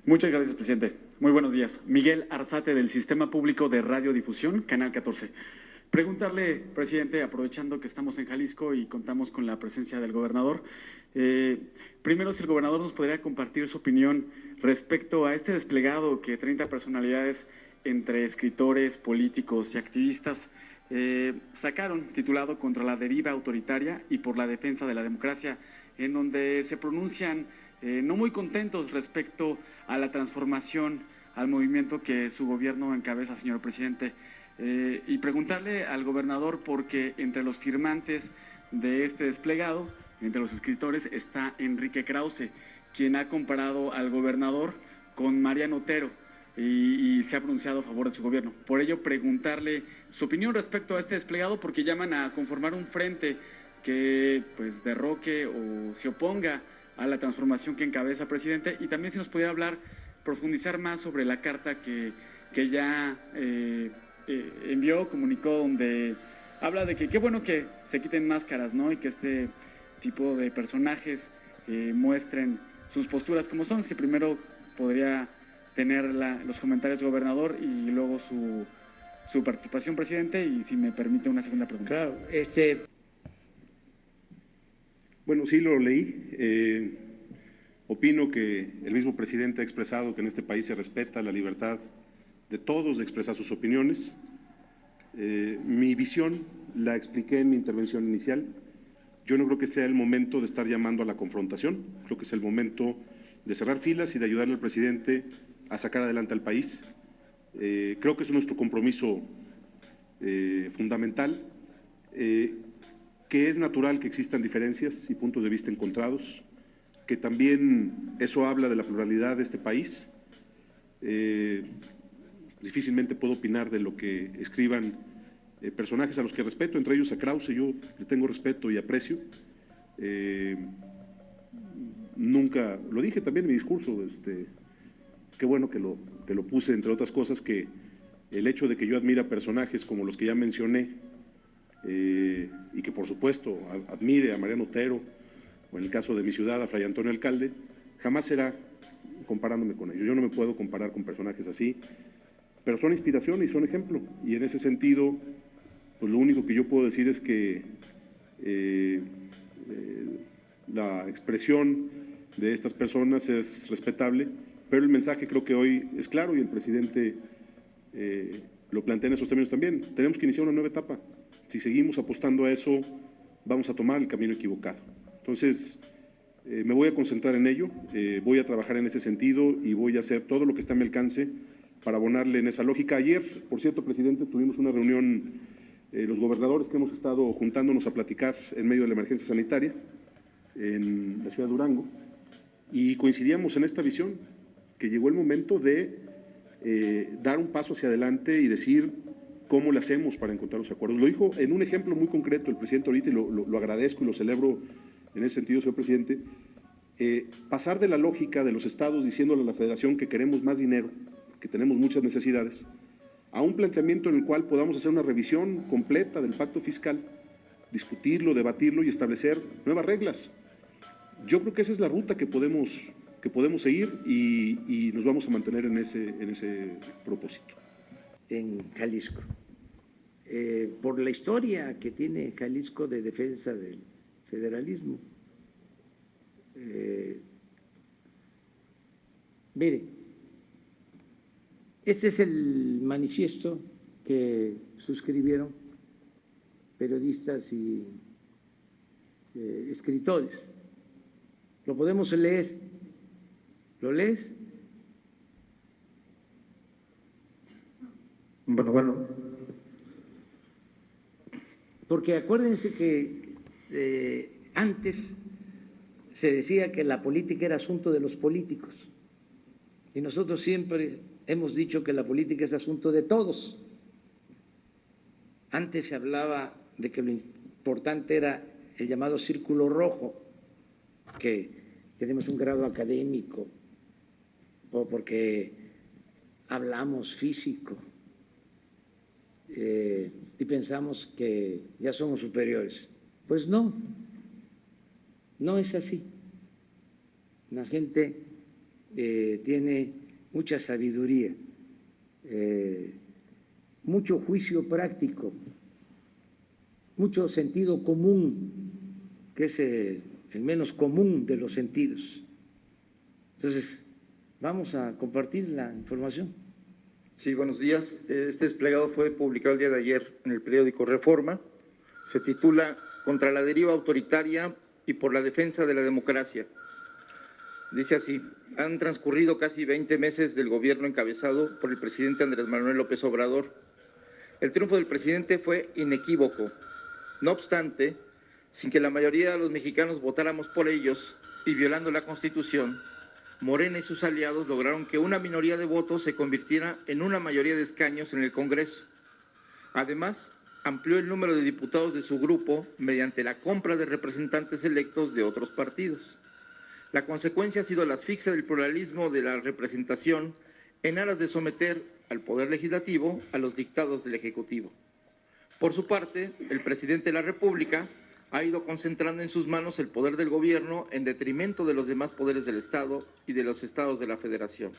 Muchas gracias, presidente. Muy buenos días. Miguel Arzate, del Sistema Público de Radiodifusión, Canal 14. Preguntarle, presidente, aprovechando que estamos en Jalisco y contamos con la presencia del gobernador, primero, si el gobernador nos podría compartir su opinión respecto a este desplegado que 30 personalidades entre escritores, políticos y activistas sacaron, titulado Contra la deriva autoritaria y por la defensa de la democracia, en donde se pronuncian no muy contentos respecto a la transformación, al movimiento que su gobierno encabeza, señor presidente. Y preguntarle al gobernador, porque entre los firmantes de este desplegado, entre los escritores, está Enrique Krause, quien ha comparado al gobernador con Mariano Otero y se ha pronunciado a favor de su gobierno. Por ello, preguntarle su opinión respecto a este desplegado, porque llaman a conformar un frente que pues derroque o se oponga a la transformación que encabeza, presidente, y también si nos pudiera hablar, profundizar más sobre la carta que ya envió, comunicó, donde habla de que qué bueno que se quiten máscaras, ¿no? Y que este tipo de personajes muestren sus posturas como son. Si primero podría tener los comentarios del gobernador y luego su participación, presidente, y si me permite una segunda pregunta. Claro, Bueno, sí lo leí. Opino que el mismo presidente ha expresado que en este país se respeta la libertad de todos de expresar sus opiniones. Mi visión la expliqué en mi intervención inicial. Yo no creo que sea el momento de estar llamando a la confrontación. Creo que es el momento de cerrar filas y de ayudarle al presidente a sacar adelante al país. Creo que es nuestro compromiso fundamental. Que es natural que existan diferencias y puntos de vista encontrados, que también eso habla de la pluralidad de este país. Difícilmente puedo opinar de lo que escriban personajes a los que respeto, entre ellos a Krause. Yo le tengo respeto y aprecio. Nunca, lo dije también en mi discurso, qué bueno que lo puse, entre otras cosas, que el hecho de que yo admire a personajes como los que ya mencioné, y que por supuesto admire a Mariano Otero, o en el caso de mi ciudad a Fray Antonio Alcalde, jamás será comparándome con ellos. Yo no me puedo comparar con personajes así, pero son inspiración y son ejemplo, y en ese sentido, pues lo único que yo puedo decir es que la expresión de estas personas es respetable, pero el mensaje creo que hoy es claro, y el presidente lo plantea en esos términos también. Tenemos que iniciar una nueva etapa. Si seguimos apostando a eso, vamos a tomar el camino equivocado. Entonces, me voy a concentrar en ello, voy a trabajar en ese sentido y voy a hacer todo lo que está a mi alcance para abonarle en esa lógica. Ayer, por cierto, presidente, tuvimos una reunión, los gobernadores que hemos estado juntándonos a platicar en medio de la emergencia sanitaria en la ciudad de Durango, y coincidíamos en esta visión, que llegó el momento de dar un paso hacia adelante y decir cómo le hacemos para encontrar los acuerdos. Lo dijo en un ejemplo muy concreto el presidente ahorita, y lo agradezco y lo celebro en ese sentido, señor presidente. Pasar de la lógica de los estados diciéndole a la federación que queremos más dinero, que tenemos muchas necesidades, a un planteamiento en el cual podamos hacer una revisión completa del pacto fiscal, discutirlo, debatirlo y establecer nuevas reglas. Yo creo que esa es la ruta que podemos seguir, y nos vamos a mantener en ese propósito. En Jalisco, por la historia que tiene Jalisco de defensa del federalismo. Mire, este es el manifiesto que suscribieron periodistas y escritores. Lo podemos leer. ¿Lo lees? Bueno. Porque acuérdense que antes se decía que la política era asunto de los políticos, y nosotros siempre hemos dicho que la política es asunto de todos. Antes se hablaba de que lo importante era el llamado círculo rojo, que tenemos un grado académico o porque hablamos físico, y pensamos que ya somos superiores. Pues no, no es así. La gente tiene mucha sabiduría, mucho juicio práctico, mucho sentido común, que es el menos común de los sentidos. Entonces, vamos a compartir la información. Sí, buenos días. Este desplegado fue publicado el día de ayer en el periódico Reforma. Se titula Contra la deriva autoritaria y por la defensa de la democracia. Dice así: han transcurrido casi 20 meses del gobierno encabezado por el presidente Andrés Manuel López Obrador. El triunfo del presidente fue inequívoco. No obstante, sin que la mayoría de los mexicanos votáramos por ellos y violando la Constitución, Morena y sus aliados lograron que una minoría de votos se convirtiera en una mayoría de escaños en el Congreso. Además, amplió el número de diputados de su grupo mediante la compra de representantes electos de otros partidos. La consecuencia ha sido la asfixia del pluralismo de la representación en aras de someter al Poder Legislativo a los dictados del Ejecutivo. Por su parte, el presidente de la República ha ido concentrando en sus manos el poder del gobierno en detrimento de los demás poderes del Estado y de los estados de la Federación.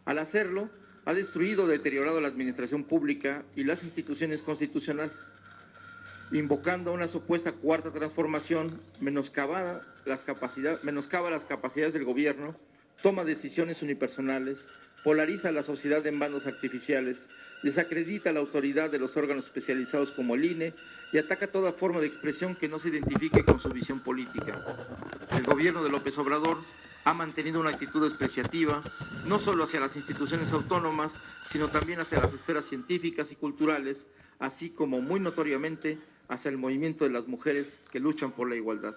Al hacerlo, ha destruido o deteriorado la administración pública y las instituciones constitucionales, invocando una supuesta cuarta transformación, menoscaba las capacidades del gobierno, toma decisiones unipersonales, polariza a la sociedad en bandos artificiales, desacredita la autoridad de los órganos especializados como el INE y ataca toda forma de expresión que no se identifique con su visión política. El gobierno de López Obrador ha mantenido una actitud despreciativa, no solo hacia las instituciones autónomas, sino también hacia las esferas científicas y culturales, así como muy notoriamente hacia el movimiento de las mujeres que luchan por la igualdad.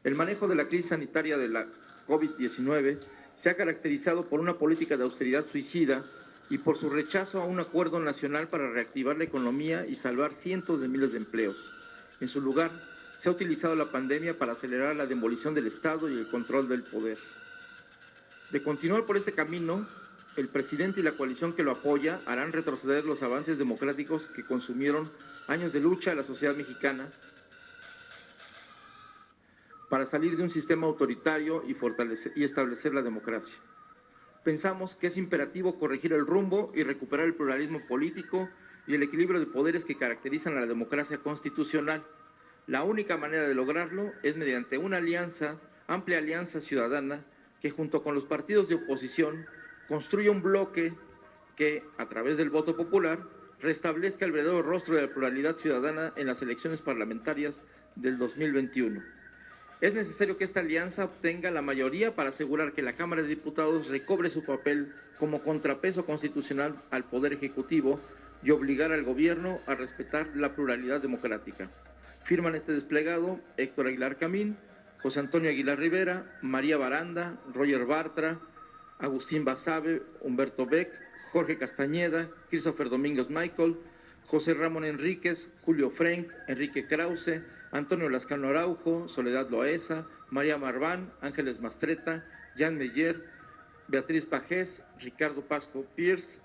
El manejo de la crisis sanitaria de la COVID-19 se ha caracterizado por una política de austeridad suicida y por su rechazo a un acuerdo nacional para reactivar la economía y salvar cientos de miles de empleos. En su lugar, se ha utilizado la pandemia para acelerar la demolición del Estado y el control del poder. De continuar por este camino, el presidente y la coalición que lo apoya harán retroceder los avances democráticos que consumieron años de lucha a la sociedad mexicana para salir de un sistema autoritario y establecer la democracia. Pensamos que es imperativo corregir el rumbo y recuperar el pluralismo político y el equilibrio de poderes que caracterizan a la democracia constitucional. La única manera de lograrlo es mediante una amplia alianza ciudadana que junto con los partidos de oposición construya un bloque que, a través del voto popular, restablezca el verdadero rostro de la pluralidad ciudadana en las elecciones parlamentarias del 2021. Es necesario que esta alianza obtenga la mayoría para asegurar que la Cámara de Diputados recobre su papel como contrapeso constitucional al Poder Ejecutivo y obligar al Gobierno a respetar la pluralidad democrática. Firman este desplegado Héctor Aguilar Camín, José Antonio Aguilar Rivera, María Baranda, Roger Bartra, Agustín Basabe, Humberto Beck, Jorge Castañeda, Christopher Domínguez Michael, José Ramón Enríquez, Julio Frank, Enrique Krause, Antonio Lascano Araujo, Soledad Loaesa, María Marván, Ángeles Mastreta, Jan Meyer, Beatriz Pajés, Ricardo Pasco Pierce,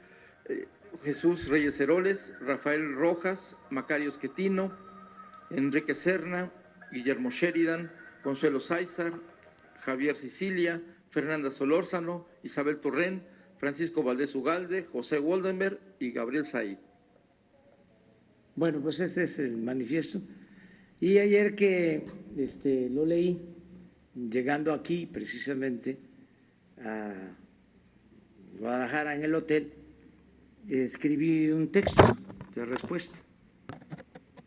Jesús Reyes Heroles, Rafael Rojas, Macario Esquetino, Enrique Serna, Guillermo Sheridan, Consuelo Sáizar, Javier Sicilia, Fernanda Solórzano, Isabel Torrén, Francisco Valdés Ugalde, José Woldenberg y Gabriel Said. Bueno, pues este es el manifiesto. Y ayer que lo leí, llegando aquí precisamente a Guadalajara en el hotel, escribí un texto de respuesta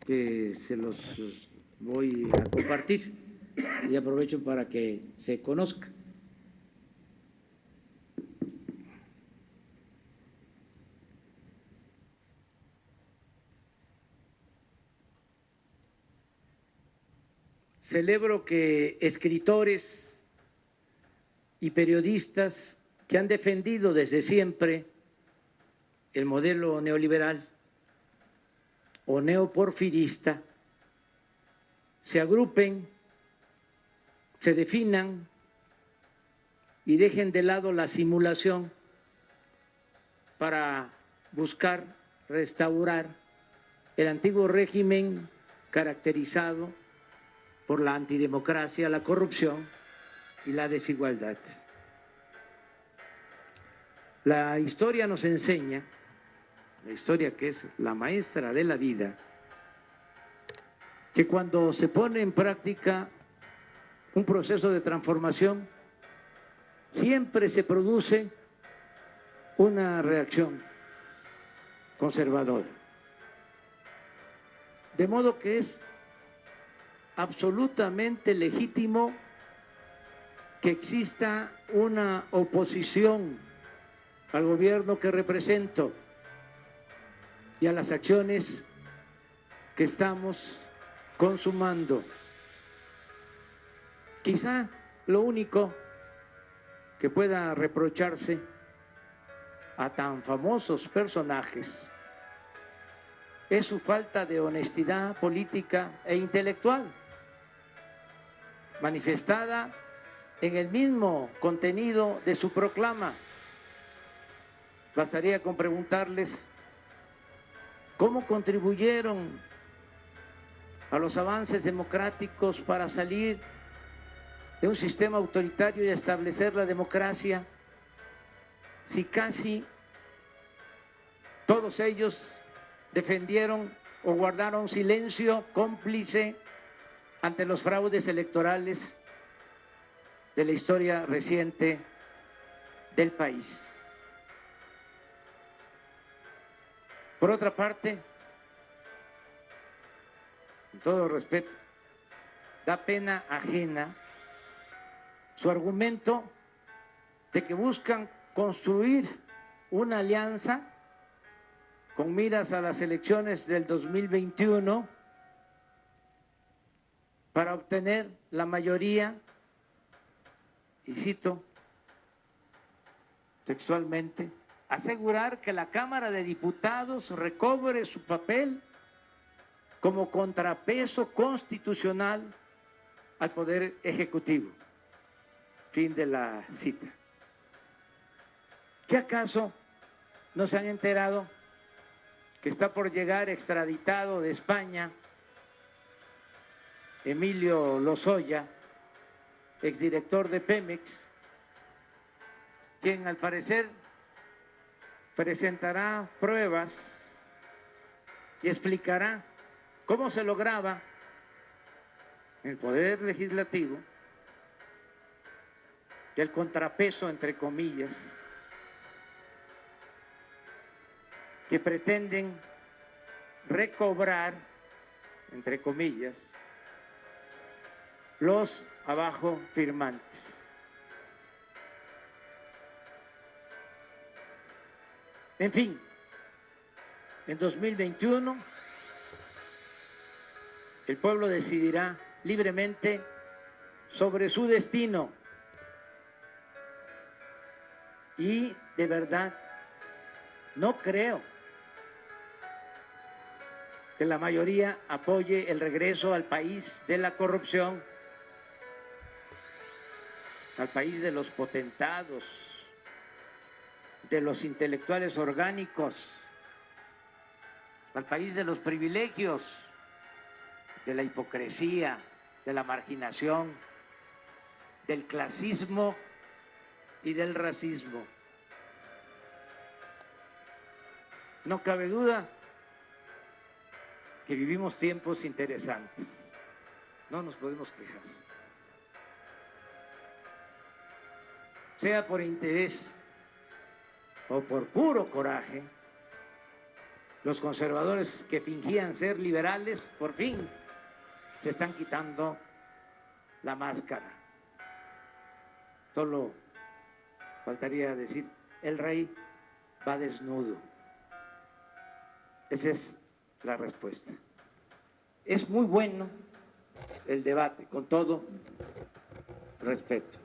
que se los voy a compartir y aprovecho para que se conozca. Celebro que escritores y periodistas que han defendido desde siempre el modelo neoliberal o neoporfirista se agrupen, se definan y dejen de lado la simulación para buscar restaurar el antiguo régimen caracterizado por la antidemocracia, la corrupción y la desigualdad. La historia nos enseña, la historia que es la maestra de la vida, que cuando se pone en práctica un proceso de transformación, siempre se produce una reacción conservadora. De modo que es absolutamente legítimo que exista una oposición al gobierno que represento y a las acciones que estamos consumando. Quizá lo único que pueda reprocharse a tan famosos personajes es su falta de honestidad política e intelectual, manifestada en el mismo contenido de su proclama. Bastaría con preguntarles cómo contribuyeron a los avances democráticos para salir de un sistema autoritario y establecer la democracia, si casi todos ellos defendieron o guardaron silencio cómplice ante los fraudes electorales de la historia reciente del país. Por otra parte, con todo respeto, da pena ajena su argumento de que buscan construir una alianza con miras a las elecciones del 2021 para obtener la mayoría, y cito textualmente, asegurar que la Cámara de Diputados recobre su papel como contrapeso constitucional al Poder Ejecutivo. Fin de la cita. ¿Qué acaso no se han enterado que está por llegar extraditado de España Emilio Lozoya, exdirector de Pemex, quien al parecer presentará pruebas y explicará cómo se lograba en el Poder Legislativo que el contrapeso, entre comillas, que pretenden recobrar, entre comillas, los abajo firmantes. En fin, en 2021 el pueblo decidirá libremente sobre su destino y de verdad no creo que la mayoría apoye el regreso al país de la corrupción, al país de los potentados, de los intelectuales orgánicos, al país de los privilegios, de la hipocresía, de la marginación, del clasismo y del racismo. No cabe duda que vivimos tiempos interesantes, no nos podemos quejar. Sea por interés o por puro coraje, los conservadores que fingían ser liberales, por fin se están quitando la máscara. Solo faltaría decir, el rey va desnudo. Esa es la respuesta. Es muy bueno el debate, con todo respeto.